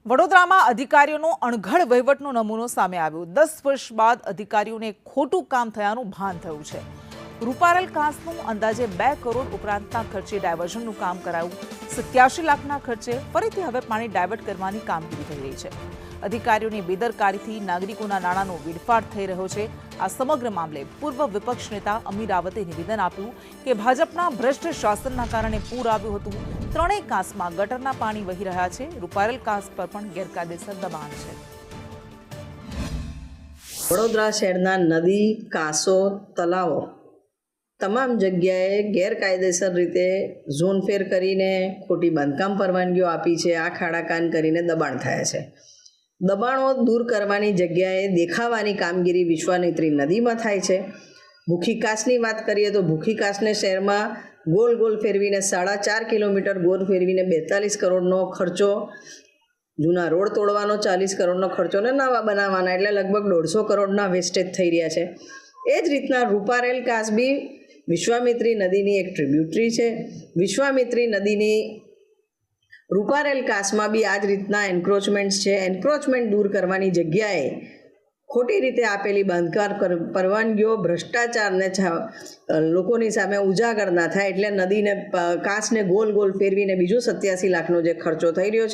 વડોદરામાં અધિકારીઓનો અણઘડ વહીવટનો નમૂનો સામે આવ્યો। 10 વર્ષ બાદ અધિકારીઓને ખોટું કામ થયાનું ભાન થયું છે। રૂપારેલ કાંસનું અંદાજે 2 કરોડ ઉપરાંતના ખર્ચે ડાયવર્ઝનનું કામ કરાયું। 87 લાખના ખર્ચે ફરીથી હવે પાણી ડાયવર્ટ કરવાની કામગીરી થઈ રહી છે। અધિકારીઓની બેદરકારીથી નાગરિકોના નાણાંનો વેડફાટ થઈ રહ્યો છે। આ સમગ્ર મામલે પૂર્વ વિપક્ષ નેતા અમીર રાવતે નિવેદન આપ્યું કે ભાજપના ભ્રષ્ટ શાસનના કારણે પૂર આવ્યું હતું। ત્રણેય કાંસમાં ગટરના પાણી વહી રહ્યા છે। રૂપારેલ કાંસ પર પણ ગેરકાયદેસર દબાણ છે। વડોદરા શહેરના નદી, કાંસો, તલાવો તમામ જગ્યાએ ગેરકાયદેસર રીતે ઝોનફેર કરીને ખોટી બાંધકામ પરવાનગીઓ આપી છે। આ ખાડાકાન કરીને દબાણ થયા છે। દબાણો દૂર કરવાની જગ્યાએ દેખાવાની કામગીરી વિશ્વામિત્રી નદીમાં થાય છે। ભૂખી કાંસની વાત કરીએ તો ભૂખી કાંસને શહેરમાં ગોલ ગોલ ફેરવીને 4.5 કિલોમીટર ગોળ ફેરવીને 42 કરોડનો ખર્ચો, જૂના રોડ તોડવાનો 40 કરોડનો ખર્ચો ને નવા બનાવવાના એટલે લગભગ 150 કરોડના વેસ્ટેજ થઈ રહ્યા છે। એ જ રીતના રૂપારેલ કાંસ બી વિશ્વામિત્રી નદીની એક ટ્રિબ્યુટરી છે। વિશ્વામિત્રી નદીની રૂપારેલ કાંસમાં બી આ જ રીતના એન્ક્રોચમેન્ટ્સ છે। એન્ક્રોચમેન્ટ દૂર કરવાની જગ્યાએ ખોટી રીતે આપેલી બાંધકામ પરવાનગીઓ ભ્રષ્ટાચારને લોકોની સામે ઉજાગર ના થાય એટલે નદીને કાંસને ગોલ ગોલ ફેરવીને બીજો 87 લાખનો જે ખર્ચો થઈ રહ્યો છે।